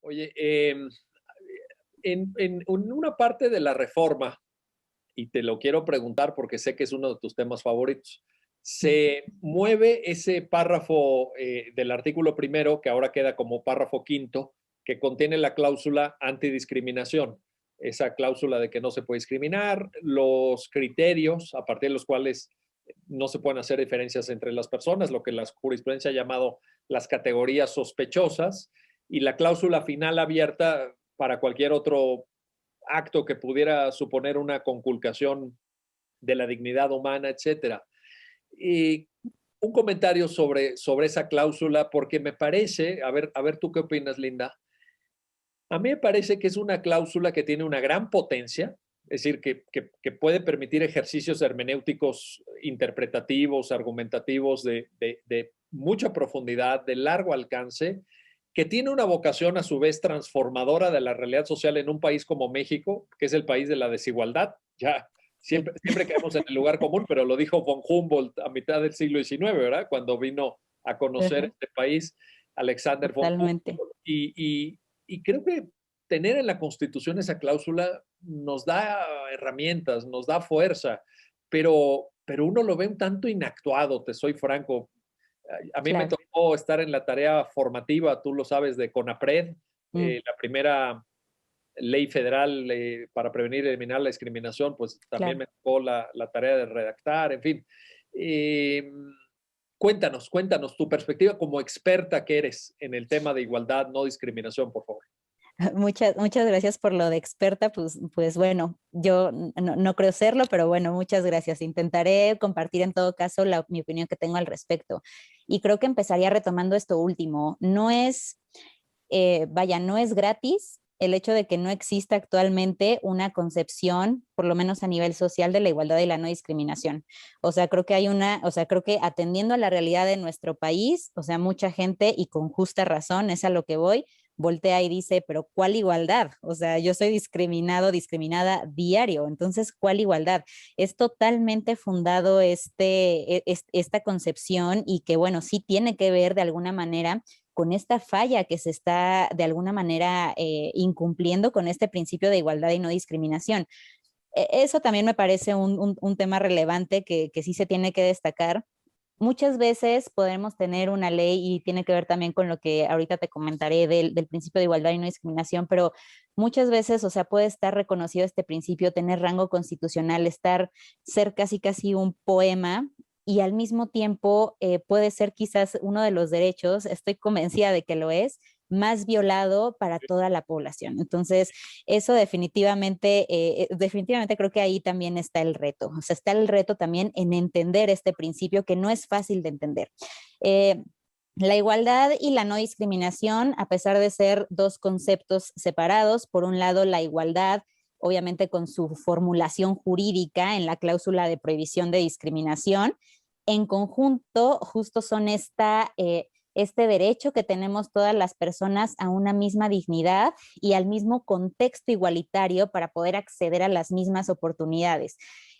Oye, en una parte de la reforma, y te lo quiero preguntar porque sé que es uno de tus temas favoritos, se mueve ese párrafo del artículo primero, que ahora queda como párrafo quinto, que contiene la cláusula antidiscriminación, esa cláusula de que no se puede discriminar, los criterios a partir de los cuales no se pueden hacer diferencias entre las personas, lo que la jurisprudencia ha llamado las categorías sospechosas, y la cláusula final abierta para cualquier otro acto que pudiera suponer una conculcación de la dignidad humana, etcétera. Y un comentario sobre esa cláusula, porque me parece, a ver tú qué opinas, Linda. A mí me parece que es una cláusula que tiene una gran potencia, es decir, que puede permitir ejercicios hermenéuticos interpretativos, argumentativos de mucha profundidad, de largo alcance, que tiene una vocación a su vez transformadora de la realidad social en un país como México, que es el país de la desigualdad. Ya Sí, siempre quedamos en el lugar común, pero lo dijo von Humboldt a mitad del siglo XIX, ¿verdad? Cuando vino a conocer ajá, este país, Alexander von totalmente. Humboldt. Y creo que tener en la Constitución esa cláusula nos da herramientas, nos da fuerza, pero uno lo ve un tanto inactuado, te soy franco. A mí me Claro. tocó estar en la tarea formativa, tú lo sabes, de CONAPRED, Mm, la primera ley federal para prevenir y eliminar la discriminación, pues también claro. me tocó la tarea de redactar, en fin. Eh, cuéntanos tu perspectiva como experta que eres en el tema de igualdad, no discriminación, por favor. Muchas gracias por lo de experta, pues bueno, yo no creo serlo, pero bueno, muchas gracias. Intentaré compartir en todo caso mi opinión que tengo al respecto. Y creo que empezaría retomando esto último. No es, vaya, no es gratis el hecho de que no exista actualmente una concepción, por lo menos a nivel social, de la igualdad y la no discriminación. O sea, creo que creo que atendiendo a la realidad de nuestro país, o sea, mucha gente, y con justa razón, es a lo que voy, voltea y dice, pero ¿cuál igualdad? O sea, yo soy discriminado, discriminada diario, entonces, ¿cuál igualdad? Es totalmente fundado esta concepción y que, bueno, sí tiene que ver de alguna manera con esta falla que se está de alguna manera incumpliendo con este principio de igualdad y no discriminación. Eso también me parece un tema relevante que sí se tiene que destacar. Muchas veces podemos tener una ley y tiene que ver también con lo que ahorita te comentaré del principio de igualdad y no discriminación, pero muchas veces, o sea, puede estar reconocido este principio, tener rango constitucional, ser casi casi un poema y al mismo tiempo puede ser quizás uno de los derechos, estoy convencida de que lo es, más violado para toda la población. Entonces, eso definitivamente creo que ahí también está el reto. O sea, está el reto también en entender este principio que no es fácil de entender. Eh, la igualdad y la no discriminación, a pesar de ser dos conceptos separados, por un lado la igualdad, obviamente con su formulación jurídica en la cláusula de prohibición de discriminación, en conjunto justo son este derecho que tenemos todas las personas a una misma dignidad y al mismo contexto igualitario para poder acceder a las mismas oportunidades.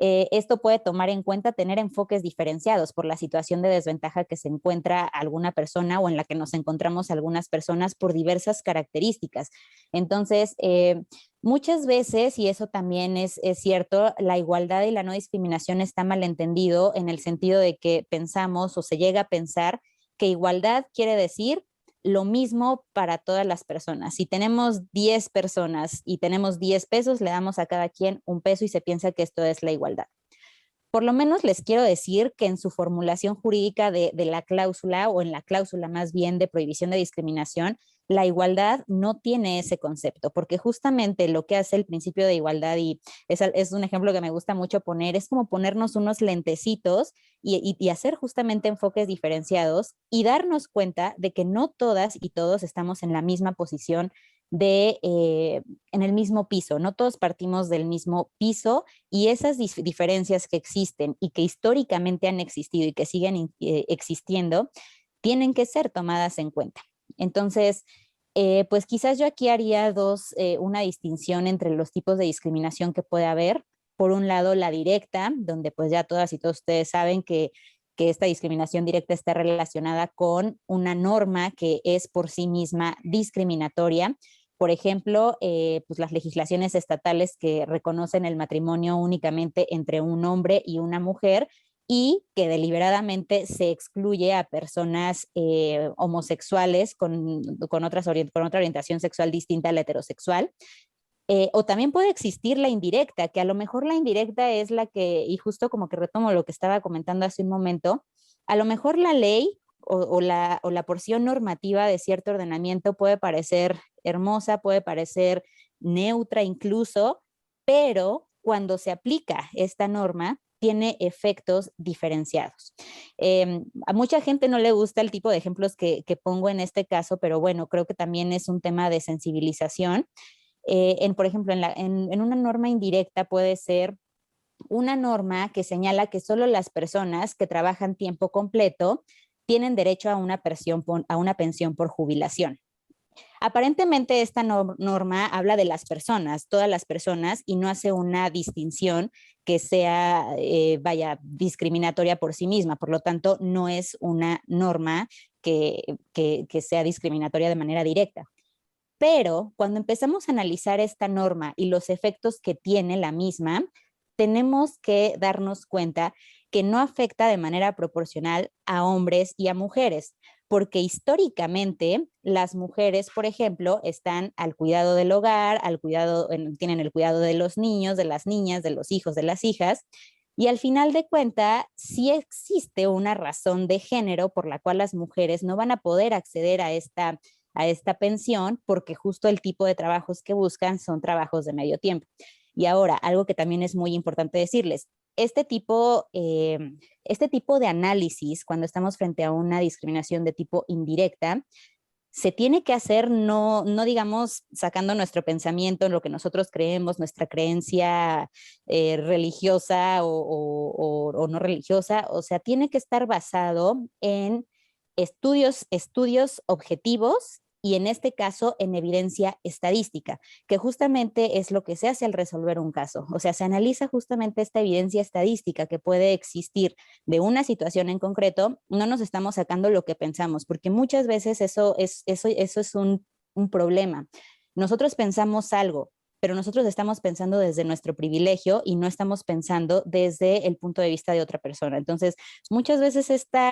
Esto puede tomar en cuenta tener enfoques diferenciados por la situación de desventaja que se encuentra alguna persona o en la que nos encontramos algunas personas por diversas características. Entonces, muchas veces, y eso también es cierto, la igualdad y la no discriminación está malentendido en el sentido de que pensamos o se llega a pensar que igualdad quiere decir lo mismo para todas las personas. Si tenemos 10 personas y tenemos 10 pesos, le damos a cada quien un peso y se piensa que esto es la igualdad. Por lo menos les quiero decir que en su formulación jurídica de la cláusula o en la cláusula más bien de prohibición de discriminación, la igualdad no tiene ese concepto, porque justamente lo que hace el principio de igualdad, y es un ejemplo que me gusta mucho poner, es como ponernos unos lentecitos y hacer justamente enfoques diferenciados y darnos cuenta de que no todas y todos estamos en la misma posición en el mismo piso, no todos partimos del mismo piso y esas diferencias que existen y que históricamente han existido y que siguen existiendo, tienen que ser tomadas en cuenta. Entonces, pues quizás yo aquí haría una distinción entre los tipos de discriminación que puede haber. Por un lado, la directa, donde pues ya todas y todos ustedes saben que esta discriminación directa está relacionada con una norma que es por sí misma discriminatoria. Por ejemplo, pues las legislaciones estatales que reconocen el matrimonio únicamente entre un hombre y una mujer y que deliberadamente se excluye a personas homosexuales con otra orientación sexual distinta a la heterosexual. O también puede existir la indirecta, que a lo mejor la indirecta es la que, y justo como que retomo lo que estaba comentando hace un momento, a lo mejor la ley o la porción normativa de cierto ordenamiento puede parecer hermosa, puede parecer neutra incluso, pero cuando se aplica esta norma, tiene efectos diferenciados. A mucha gente no le gusta el tipo de ejemplos que pongo en este caso, pero bueno, creo que también es un tema de sensibilización. Por ejemplo, en una norma indirecta puede ser una norma que señala que solo las personas que trabajan tiempo completo tienen derecho a una pensión por jubilación. Aparentemente esta norma habla de las personas, todas las personas, y no hace una distinción que sea, discriminatoria por sí misma. Por lo tanto, no es una norma que sea discriminatoria de manera directa. Pero cuando empezamos a analizar esta norma y los efectos que tiene la misma, tenemos que darnos cuenta que no afecta de manera proporcional a hombres y a mujeres, porque históricamente las mujeres, por ejemplo, están al cuidado del hogar, tienen el cuidado de los niños, de las niñas, de los hijos, de las hijas, y al final de cuentas, sí existe una razón de género por la cual las mujeres no van a poder acceder a esta pensión porque justo el tipo de trabajos que buscan son trabajos de medio tiempo. Y ahora, algo que también es muy importante decirles, este tipo de análisis, cuando estamos frente a una discriminación de tipo indirecta, se tiene que hacer no digamos, sacando nuestro pensamiento, en lo que nosotros creemos, nuestra creencia religiosa o no religiosa, o sea, tiene que estar basado en estudios objetivos y en este caso en evidencia estadística, que justamente es lo que se hace al resolver un caso. O sea, se analiza justamente esta evidencia estadística que puede existir de una situación en concreto, no nos estamos sacando lo que pensamos, porque muchas veces eso es un problema. Nosotros pensamos algo, pero nosotros estamos pensando desde nuestro privilegio y no estamos pensando desde el punto de vista de otra persona. Entonces, muchas veces esta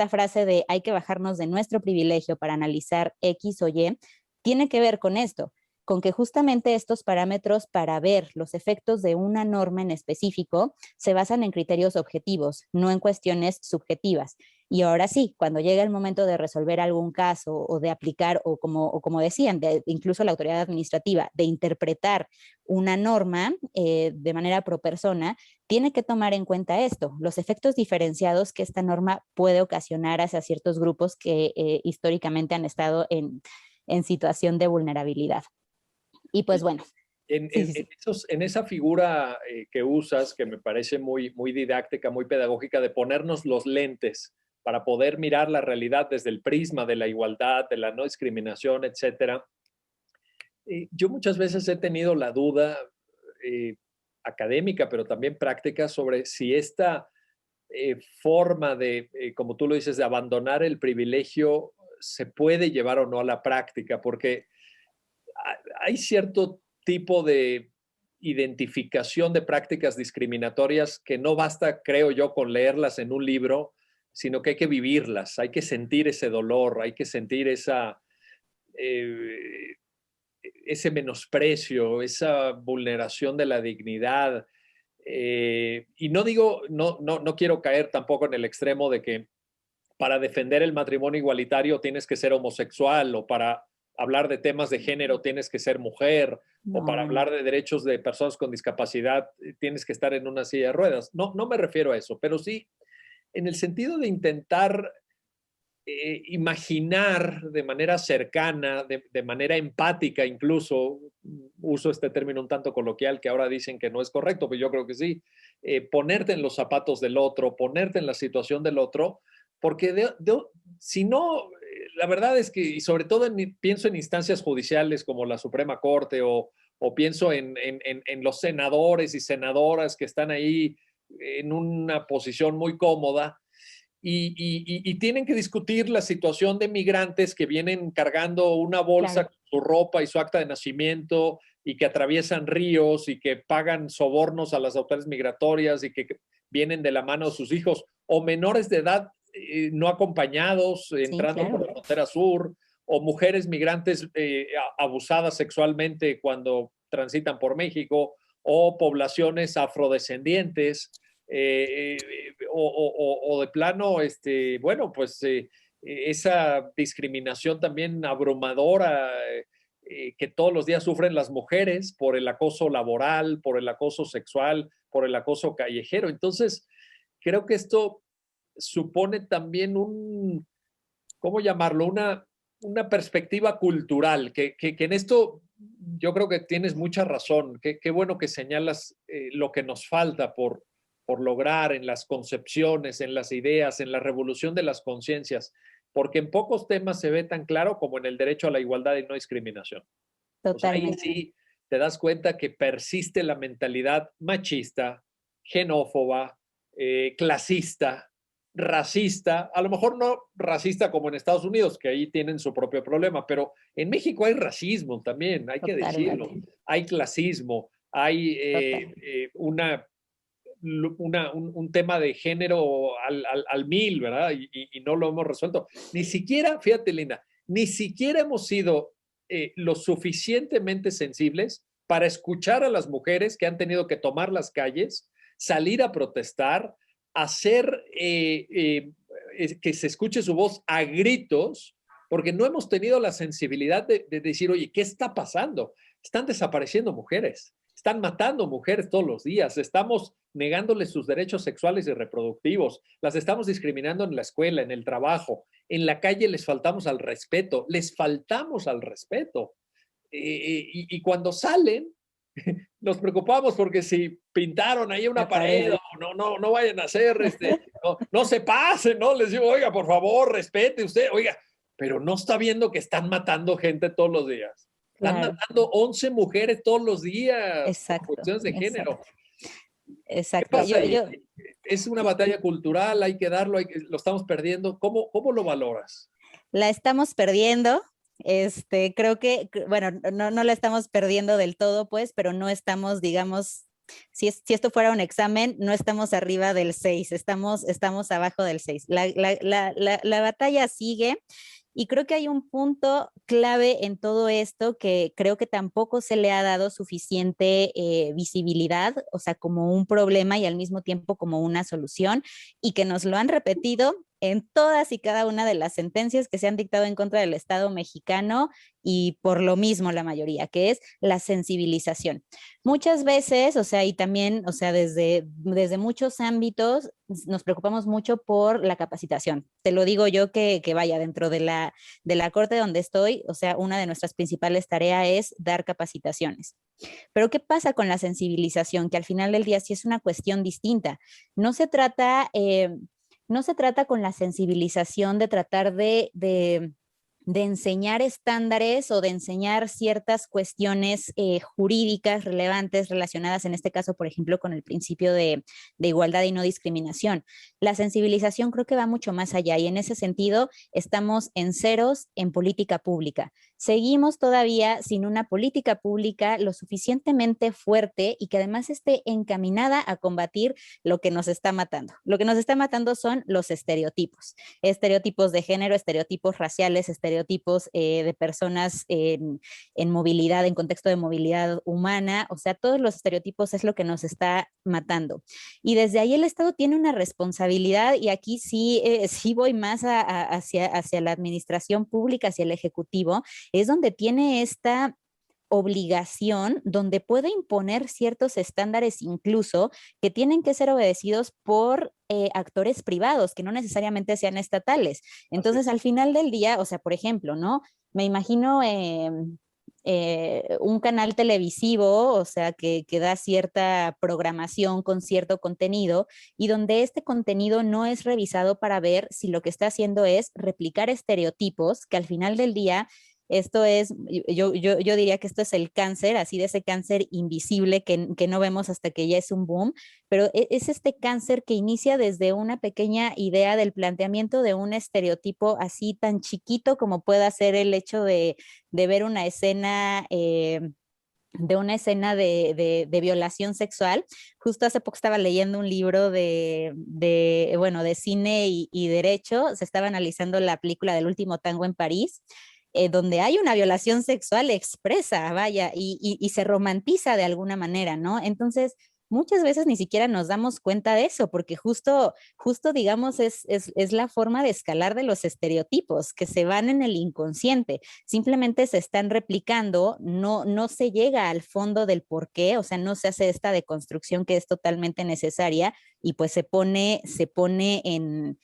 frase de hay que bajarnos de nuestro privilegio para analizar X o Y, tiene que ver con esto, con que justamente estos parámetros para ver los efectos de una norma en específico se basan en criterios objetivos, no en cuestiones subjetivas. Y ahora sí, cuando llega el momento de resolver algún caso o de aplicar, o como decían, incluso la autoridad administrativa, de interpretar una norma de manera pro persona, tiene que tomar en cuenta esto, los efectos diferenciados que esta norma puede ocasionar hacia ciertos grupos que históricamente han estado en situación de vulnerabilidad. Y pues bueno. Sí. En esa figura que usas, que me parece muy, muy didáctica, muy pedagógica, de ponernos los lentes para poder mirar la realidad desde el prisma de la igualdad, de la no discriminación, etcétera. Yo muchas veces he tenido la duda académica, pero también práctica, sobre si esta forma de, como tú lo dices, de abandonar el privilegio se puede llevar o no a la práctica, porque hay cierto tipo de identificación de prácticas discriminatorias que no basta, creo yo, con leerlas en un libro, sino que hay que vivirlas, hay que sentir ese dolor, hay que sentir ese menosprecio, esa vulneración de la dignidad. Y no quiero caer tampoco en el extremo de que para defender el matrimonio igualitario tienes que ser homosexual, o para hablar de temas de género tienes que ser mujer, o para hablar de derechos de personas con discapacidad tienes que estar en una silla de ruedas. No me refiero a eso, pero sí en el sentido de intentar imaginar de manera cercana, de manera empática incluso, uso este término un tanto coloquial que ahora dicen que no es correcto, pero yo creo que sí, ponerte en los zapatos del otro, ponerte en la situación del otro, porque si no, la verdad es que, y sobre todo pienso en instancias judiciales como la Suprema Corte, o pienso en los senadores y senadoras que están ahí en una posición muy cómoda y tienen que discutir la situación de migrantes que vienen cargando una bolsa Claro. con su ropa y su acta de nacimiento y que atraviesan ríos y que pagan sobornos a las autoridades migratorias y que vienen de la mano de sus hijos o menores de edad no acompañados Sí, entrando por claro. la frontera sur o mujeres migrantes abusadas sexualmente cuando transitan por México o poblaciones afrodescendientes o de plano, bueno, pues esa discriminación también abrumadora que todos los días sufren las mujeres por el acoso laboral, por el acoso sexual, por el acoso callejero. Entonces, creo que esto supone también ¿cómo llamarlo? Una perspectiva cultural, que en esto yo creo que tienes mucha razón. Qué bueno que señalas lo que nos falta por lograr en las concepciones, en las ideas, en la revolución de las conciencias, porque en pocos temas se ve tan claro como en el derecho a la igualdad y no discriminación. O sea, ahí Totalmente. sí te das cuenta que persiste la mentalidad machista, xenófoba, clasista, racista, a lo mejor no racista como en Estados Unidos, que ahí tienen su propio problema, pero en México hay racismo también, hay que decirlo, Totalmente. hay clasismo, hay Total. un tema de género al mil, ¿verdad? Y no lo hemos resuelto. Ni siquiera, fíjate, Linda, ni siquiera hemos sido lo suficientemente sensibles para escuchar a las mujeres que han tenido que tomar las calles, salir a protestar, hacer que se escuche su voz a gritos, porque no hemos tenido la sensibilidad de decir, oye, ¿qué está pasando? Están desapareciendo mujeres, están matando mujeres todos los días, estamos negándoles sus derechos sexuales y reproductivos, las estamos discriminando en la escuela, en el trabajo, en la calle les faltamos al respeto, les faltamos al respeto. Y cuando salen, nos preocupamos porque si pintaron ahí una La pared. pared, no vayan a hacer, no se pasen, ¿no? Les digo, oiga, por favor, respete usted, oiga, pero no está viendo que están matando gente todos los días. Están Claro. matando 11 mujeres todos los días por Exacto. cuestiones de género. Exacto. ¿Qué Exacto. pasa ahí? Yo, Es una batalla cultural, hay que darlo, lo estamos perdiendo. ¿Cómo lo valoras? la estamos perdiendo. Creo que, bueno, no la estamos perdiendo del todo, pues, pero no estamos, digamos, si esto fuera un examen, no estamos arriba del 6, estamos abajo del 6. La batalla sigue. Y creo que hay un punto clave en todo esto que creo que tampoco se le ha dado suficiente visibilidad, o sea, como un problema y al mismo tiempo como una solución, y que nos lo han repetido en todas y cada una de las sentencias que se han dictado en contra del Estado mexicano y por lo mismo la mayoría, que es la sensibilización. Muchas veces, o sea, y también, o sea, desde muchos ámbitos nos preocupamos mucho por la capacitación. Te lo digo yo que vaya dentro de la corte donde estoy, o sea, una de nuestras principales tareas es dar capacitaciones. Pero ¿qué pasa con la sensibilización? Que al final del día sí es una cuestión distinta. No se trata, no se trata con la sensibilización de tratar de enseñar estándares o de enseñar ciertas cuestiones jurídicas relevantes relacionadas, en este caso, por ejemplo, con el principio de igualdad y no discriminación. La sensibilización creo que va mucho más allá y en ese sentido estamos en ceros en política pública. Seguimos todavía sin una política pública lo suficientemente fuerte y que además esté encaminada a combatir lo que nos está matando. Lo que nos está matando son los estereotipos de género, estereotipos raciales, estereotipos de personas en movilidad, en contexto de movilidad humana, o sea, todos los estereotipos es lo que nos está matando. Y desde ahí el Estado tiene una responsabilidad y aquí sí voy más hacia la administración pública, hacia el Ejecutivo, es donde tiene esta obligación donde puede imponer ciertos estándares incluso que tienen que ser obedecidos por actores privados, que no necesariamente sean estatales. Entonces, al final del día, o sea, por ejemplo, ¿no? Me imagino un canal televisivo, o sea, que da cierta programación con cierto contenido y donde este contenido no es revisado para ver si lo que está haciendo es replicar estereotipos que al final del día Esto es, yo diría que esto es el cáncer, así de ese cáncer invisible que no vemos hasta que ya es un boom, pero es este cáncer que inicia desde una pequeña idea del planteamiento de un estereotipo así tan chiquito como pueda ser el hecho de ver una escena de una escena de violación sexual. Justo hace poco estaba leyendo un libro bueno, de cine y derecho. Se estaba analizando la película del último tango en París, donde hay una violación sexual expresa, vaya, y se romantiza de alguna manera, ¿no? Entonces, muchas veces ni siquiera nos damos cuenta de eso, porque justo digamos, es la forma de escalar de los estereotipos que se van en el inconsciente, simplemente se están replicando, no se llega al fondo del por qué, o sea, no se hace esta deconstrucción que es totalmente necesaria y pues se pone en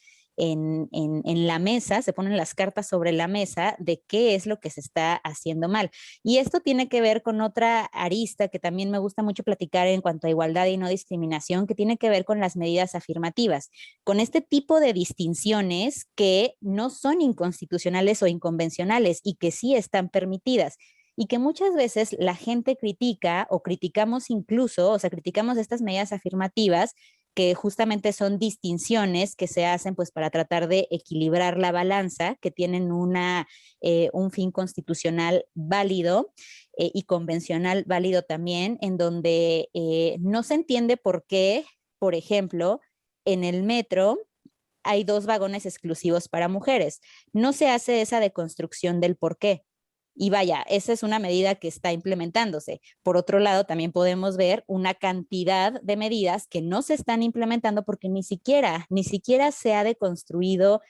la mesa, se ponen las cartas sobre la mesa de qué es lo que se está haciendo mal. Y esto tiene que ver con otra arista que también me gusta mucho platicar en cuanto a igualdad y no discriminación, que tiene que ver con las medidas afirmativas, con este tipo de distinciones que no son inconstitucionales o inconvencionales y que sí están permitidas y que muchas veces la gente critica o criticamos incluso, o sea, criticamos estas medidas afirmativas que justamente son distinciones que se hacen pues para tratar de equilibrar la balanza, que tienen un fin constitucional válido y convencional válido también, en donde no se entiende por qué, por ejemplo, en el metro hay 2 vagones exclusivos para mujeres. No se hace esa deconstrucción del por qué. Y vaya, esa es una medida que está implementándose. Por otro lado, también podemos ver una cantidad de medidas que no se están implementando porque ni siquiera se ha deconstruido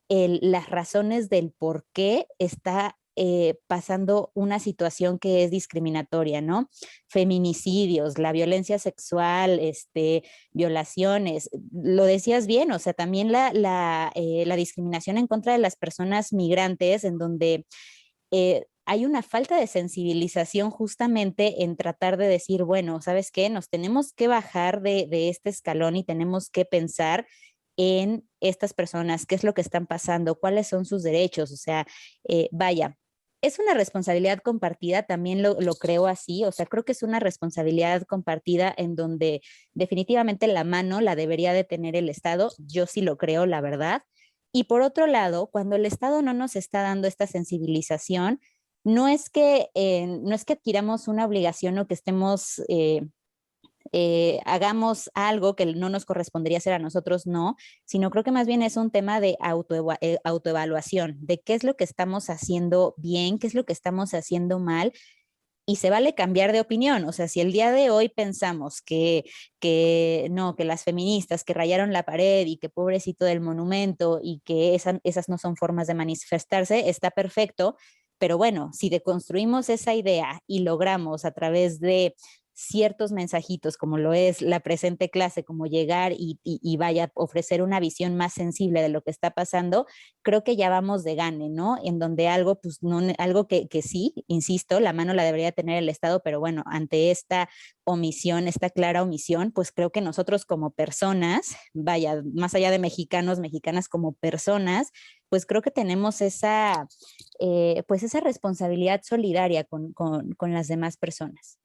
las razones del por qué está pasando una situación que es discriminatoria, ¿no? Feminicidios, la violencia sexual, violaciones, lo decías bien, o sea, también la discriminación en contra de las personas migrantes, en donde hay una falta de sensibilización justamente en tratar de decir, bueno, ¿sabes qué? Nos tenemos que bajar de este escalón y tenemos que pensar en estas personas, qué es lo que están pasando, cuáles son sus derechos, o sea, vaya. Es una responsabilidad compartida, también lo creo así, o sea, creo que es una responsabilidad compartida en donde definitivamente la mano la debería de tener el Estado, yo sí lo creo, la verdad. Y por otro lado, cuando el Estado no nos está dando esta sensibilización, no es que adquiramos una obligación o que hagamos algo que no nos correspondería hacer a nosotros, no, sino creo que más bien es un tema de autoevaluación, de qué es lo que estamos haciendo bien, qué es lo que estamos haciendo mal. Y se vale cambiar de opinión, o sea, si el día de hoy pensamos que no, que las feministas que rayaron la pared y que pobrecito del monumento y que esas no son formas de manifestarse, está perfecto, pero bueno, si deconstruimos esa idea y logramos a través de ciertos mensajitos, como lo es la presente clase, como llegar y vaya a ofrecer una visión más sensible de lo que está pasando, creo que ya vamos de gane, ¿no? En donde algo, pues, no, algo que sí, insisto, la mano la debería tener el Estado, pero bueno, ante esta omisión, esta clara omisión, pues creo que nosotros como personas, vaya, más allá de mexicanos, mexicanas como personas, pues creo que tenemos pues esa responsabilidad solidaria con las demás personas.